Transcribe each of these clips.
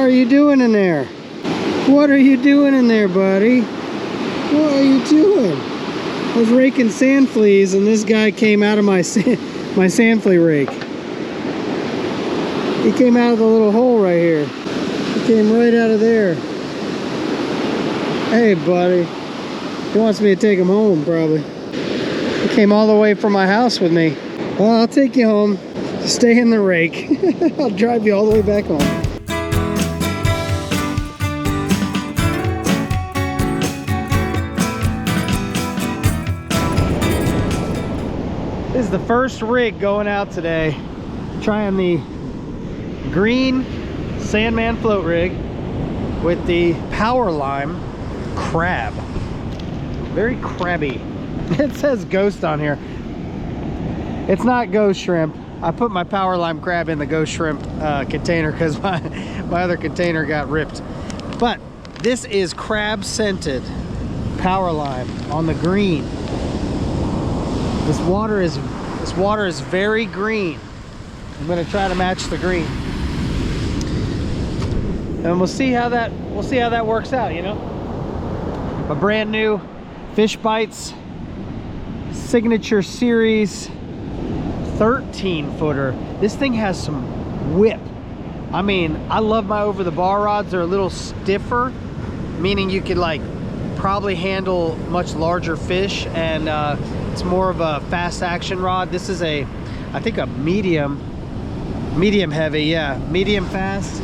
are you doing in there? What are you doing in there, buddy? What are you doing? I was raking sand fleas and this guy came out of my sand flea rake. He came out of the little hole right here. He came right out of there. Hey, buddy. He wants me to take him home, probably. He came all the way from my house with me. Well, I'll take you home. Stay in the rake. I'll drive you all the way back home. This is the first rig going out today. Trying the green Sandman float rig with the Powerlime crab. Very crabby. It says ghost on here. It's not ghost shrimp. I put my Powerlime crab in the ghost shrimp container because my other container got ripped. But this is crab scented Powerlime on the green. This water is very green. I'm gonna try to match the green, and we'll see how that works out. You know, a brand new Fishbites Signature Series 13-footer. This thing has some whip. I mean, I love my over the bar rods. They're a little stiffer, meaning you could like probably handle much larger fish, and it's more of a fast action rod. This is I think a medium heavy, yeah, medium fast.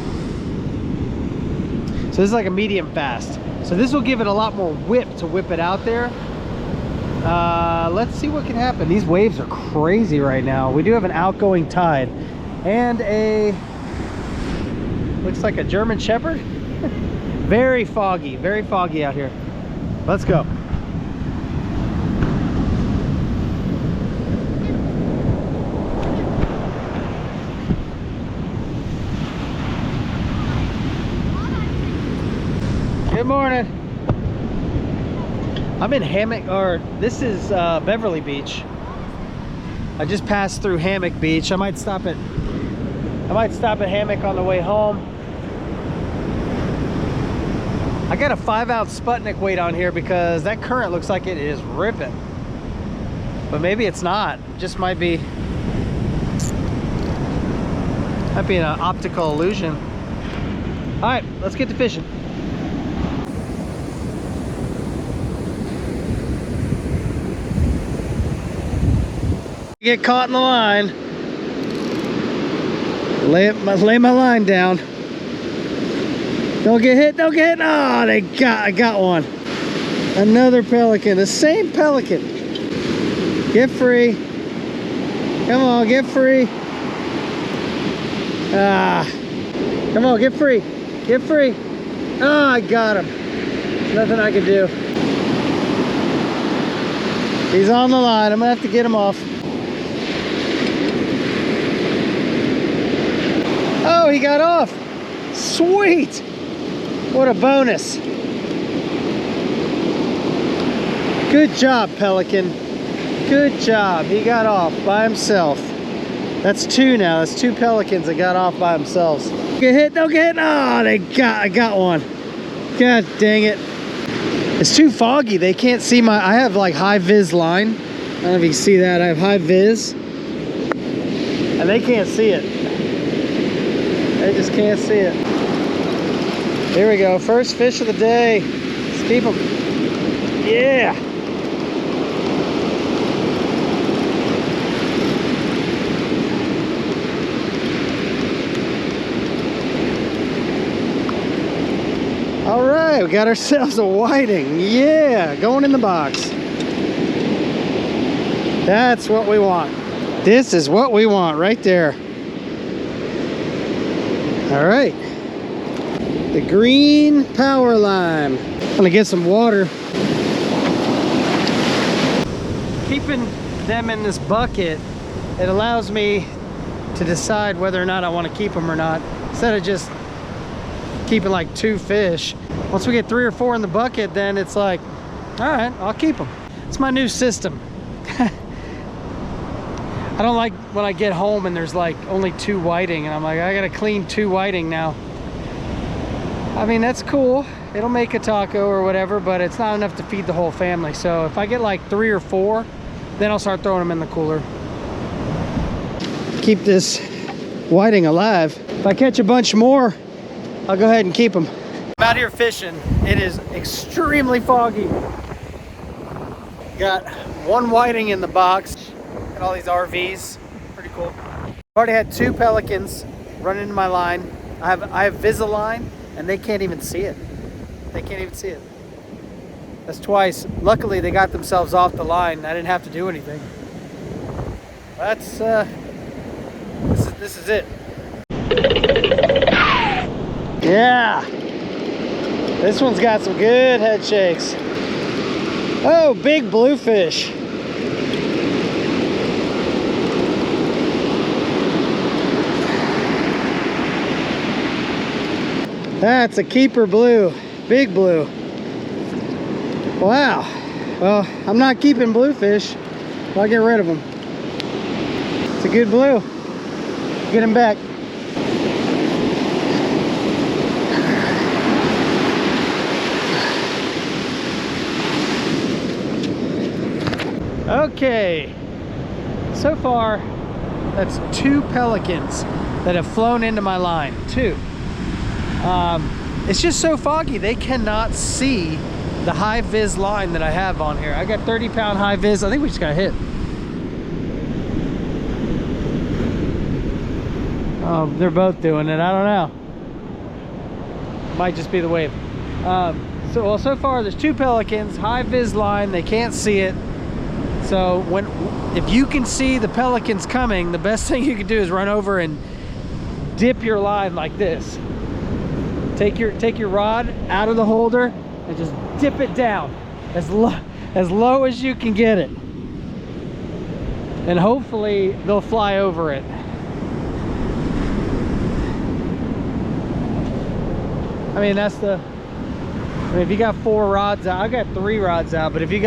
So this is like a medium fast. So this will give it a lot more whip to whip it out there. Let's see what can happen. These waves are crazy right now. We do have an outgoing tide and looks like a German Shepherd. very foggy out here. Let's go. Good morning. I'm in Hammock, or this is Beverly Beach. I just passed through Hammock Beach. I might stop at Hammock on the way home. I got a 5-ounce Sputnik weight on here because that current looks like it is ripping. But maybe it's not. It just might be an optical illusion. All right, let's get to fishing. Get caught in the line. Lay my line down. Don't get hit, don't get hit. Oh, I got one. Another pelican, the same pelican. Get free. Come on, get free. Come on, get free. Get free. Oh, I got him. Nothing I can do. He's on the line. I'm gonna have to get him off. Oh, he got off. Sweet. What a bonus. Good job, Pelican. Good job. He got off by himself. That's two now. That's two pelicans that got off by themselves. Get hit, don't get hit. Oh, I got one. God dang it. It's too foggy. They can't see I have like high vis line. I don't know if you can see that. I have high vis. And they can't see it. They just can't see it. Here we go. First fish of the day. Let's keep them. Yeah. All right, we got ourselves a whiting. Yeah, going in the box. That's what we want. This is what we want right there. All right, the green Powerlime. I'm gonna get some water. Keeping them in this bucket, it allows me to decide whether or not I want to keep them or not, instead of just keeping like 2 fish. Once we get 3 or 4 in the bucket, then it's like, all right, I'll keep them. It's my new system. I don't like when I get home and there's like only 2 whiting and I'm like, I gotta clean 2 whiting now. I mean, that's cool. It'll make a taco or whatever, but it's not enough to feed the whole family. So if I get like 3 or 4, then I'll start throwing them in the cooler. Keep this whiting alive. If I catch a bunch more, I'll go ahead and keep them. I'm out here fishing. It is extremely foggy. Got 1 whiting in the box. Got all these RVs. Pretty cool. I've already had 2 pelicans run into my line. I have Visaline, and they can't even see it. They can't even see it. That's twice. Luckily, they got themselves off the line. I didn't have to do anything. That's this is it. Yeah. This one's got some good head shakes. Oh, big bluefish. That's a keeper blue, big blue. Wow. Well, I'm not keeping bluefish. I'll get rid of them. It's a good blue. Get him back. Okay. So far, that's 2 pelicans that have flown into my line. 2. It's just so foggy, they cannot see the high vis line that I have on here. I got 30-pound high vis. I think we just got hit. Oh, they're both doing it. I don't know. Might just be the wave. So far there's 2 pelicans, high vis line. They can't see it. So if you can see the pelicans coming, the best thing you can do is run over and dip your line like this. Take your rod out of the holder and just dip it down as low as you can get it, and hopefully they'll fly over it. I mean, if you got 4 rods out, I got 3 rods out, but if you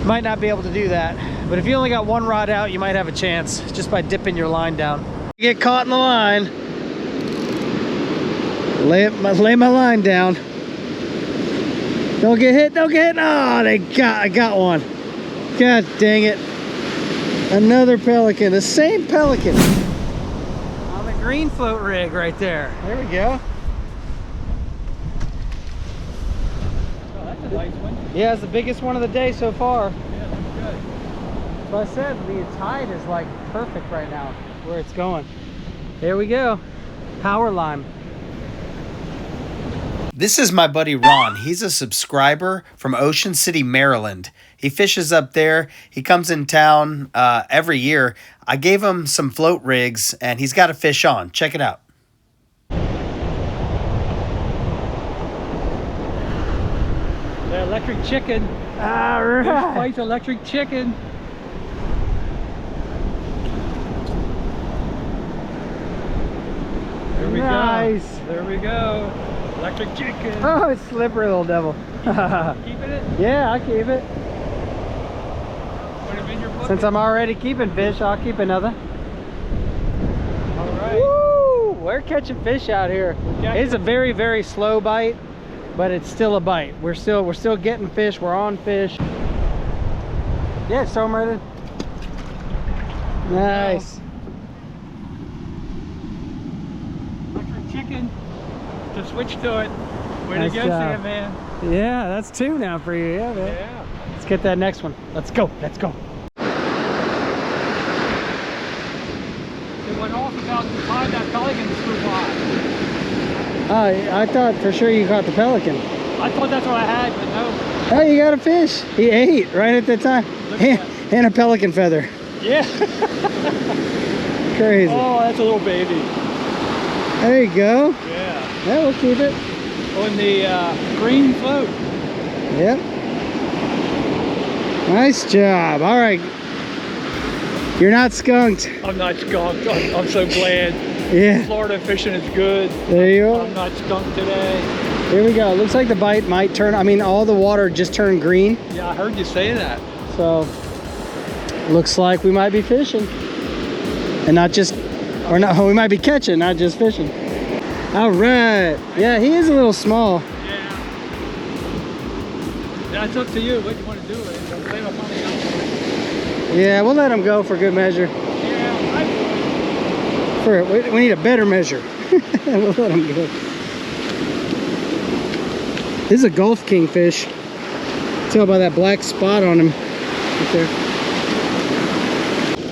might not be able to do that. But if you only got 1 rod out, you might have a chance just by dipping your line down. You get caught in the line. Lay my line down. Don't get hit, don't get hit. Oh, I got one. God dang it. Another pelican, the same pelican. On the green float rig right there. There we go. Oh, that's a nice one. Yeah, it's the biggest one of the day so far. Yeah, that's good. So I said the tide is like perfect right now where it's going. There we go. Powerlime. This is my buddy Ron. He's a subscriber from Ocean City, Maryland. He fishes up there. He comes in town every year. I gave him some float rigs, and he's got a fish on. Check it out. The electric chicken. All right. Fishbites electric chicken. There we Nice. go. There we go. Electric chicken. Oh, it's slippery, little devil. Keeping it? Yeah, I'll keep it. Put him in your book. Since I'm already keeping fish, I'll keep another. All right. Woo! We're catching fish out here. It's a very, very slow bite, but it's still a bite. We're still getting fish. We're on fish. Yeah, throw them right in. Nice. Electric chicken. To switch to it. Way Nice to go, job. Sandman. Yeah, that's 2 now for you. Yeah, man. Yeah. Let's get that next one. Let's go. Let's go. It went off about the time that pelican flew by. I thought for sure you caught the pelican. I thought that's what I had, but no. Oh, you got a fish. He ate right at the time. Look at that. And a pelican feather. Yeah. Crazy. Oh, that's a little baby. There you go. Yeah. Yeah, we'll keep it. On the green float. Yep. Nice job. All right. You're not skunked. I'm not skunked. I'm so glad. Yeah. Florida fishing is good. There you go. I'm not skunked today. Here we go. Looks like the bite might turn. I mean, all the water just turned green. Yeah, I heard you say that. So, looks like we might be fishing. And not just, or not, we might be catching, not just fishing. All right. Yeah, he is a little small. Yeah. Yeah, it's up to you what you want to do with it. Don't blame up on the outboard. Yeah, we'll let him go for good measure. Yeah, I We need a better measure. We'll let him go. This is a Gulf Kingfish. Tell by that black spot on him right there.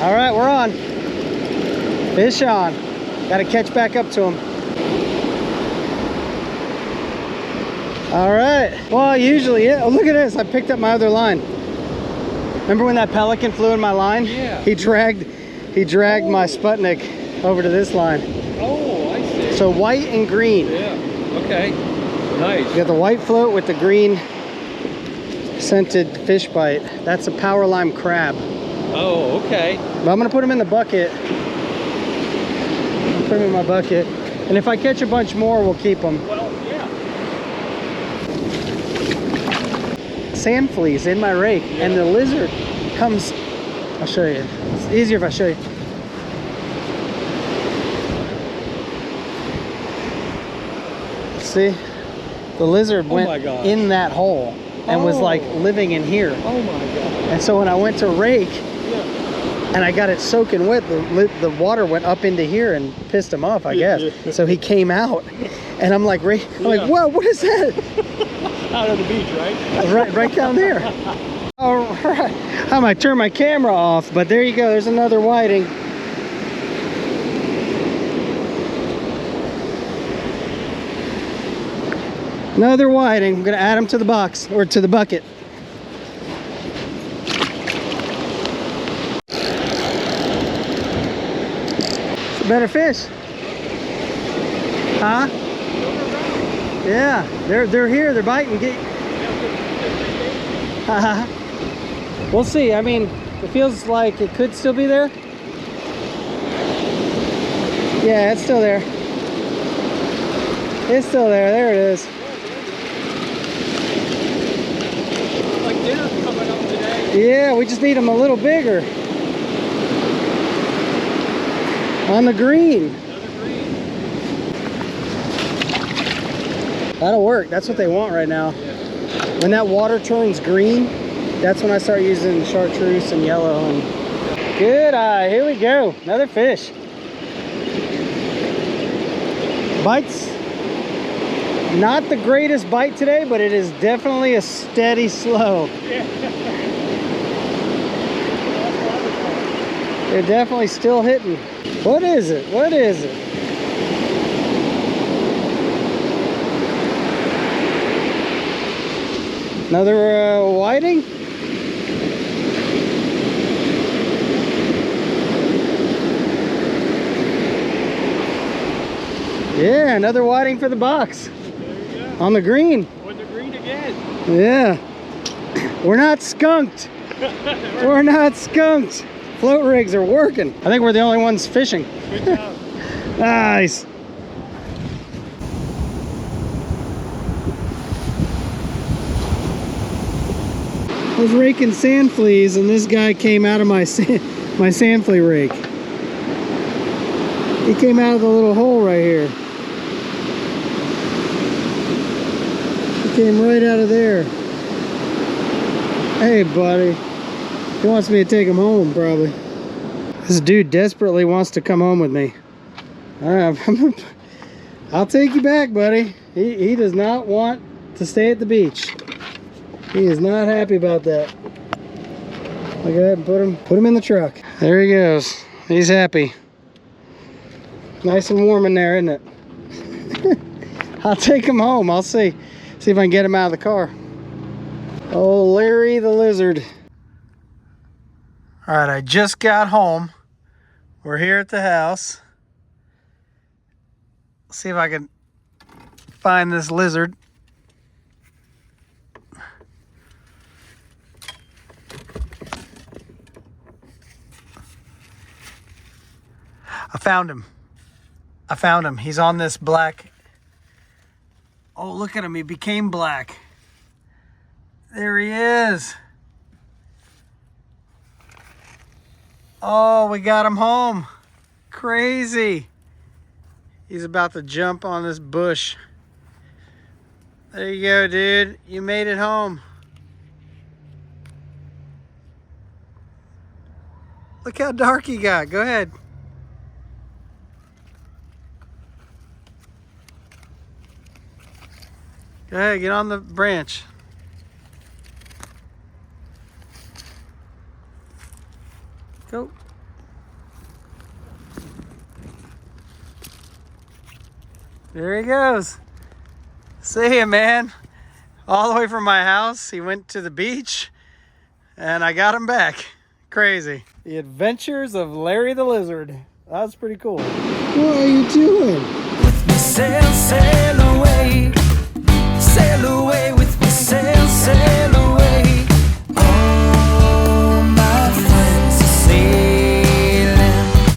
All right, we're on. Fish on. Got to catch back up to him. All right. Well, usually, oh, look at this. I picked up my other line. Remember when that pelican flew in my line? Yeah. He dragged my Sputnik over to this line. Oh, I see. So white and green. Yeah. Okay. Nice. You got the white float with the green scented fish bite. That's a Powerlime crab. Oh, okay. But I'm gonna put them in the bucket. I'll put them in my bucket. And if I catch a bunch more, we'll keep them. Well, yeah. Sand fleas in my rake, Yeah. and the lizard comes. I'll show you. It's easier if I show you. See, the lizard Oh went my gosh. in that hole and was like Oh. living in here. Oh my God. And so when I went to rake Yeah. and I got it soaking wet, the water went up into here and pissed him off, I guess. Yeah. So he came out, and I'm like, Yeah. whoa, what is that? Out on the beach, right? right down there. All right, I might turn my camera off, but there you go. There's another whiting. Another whiting. I'm gonna add him to the box or to the bucket. It's a better fish, huh? Yeah, they're here. They're biting. We'll see. I mean, it feels like it could still be there. Yeah, it's still there. It's still there. There it is. Like dinner's coming up today. Yeah, we just need them a little bigger. On the green. Another green. That'll work. That's what they want right now. Yeah. When that water turns green, that's when I start using chartreuse and yellow. And good eye. Here we go. Another fish. Bites. Not the greatest bite today, but it is definitely a steady slow. Yeah. They're definitely still hitting. What is it? What is it? Another whiting? Yeah, another whiting for the box. There you go. On the green. On the green again. Yeah. We're not skunked. We're not skunked. Float rigs are working. I think we're the only ones fishing. Good job. Nice. I was raking sand fleas and this guy came out of my sand flea rake. He came out of the little hole right here. He came right out of there. Hey buddy. He wants me to take him home probably. This dude desperately wants to come home with me. All right, I'll take you back, buddy. He does not want to stay at the beach. He is not happy about that. I'll go ahead and put him in the truck. There he goes. He's happy. Nice and warm in there, isn't it? I'll take him home. I'll see if I can get him out of the car. Oh, Larry the lizard. All right, I just got home. We're here at the house. Let's see if I can find this lizard. I found him. I found him. He's on this black. Oh, look at him. He became black. There he is. Oh, we got him home. Crazy. He's about to jump on this bush. There you go, dude. You made it home. Look how dark he got. Go ahead. Go ahead, get on the branch. Go. There he goes. See ya, man. All the way from my house. He went to the beach and I got him back. Crazy. The Adventures of Larry the Lizard. That was pretty cool. What are you doing? Sail, sail away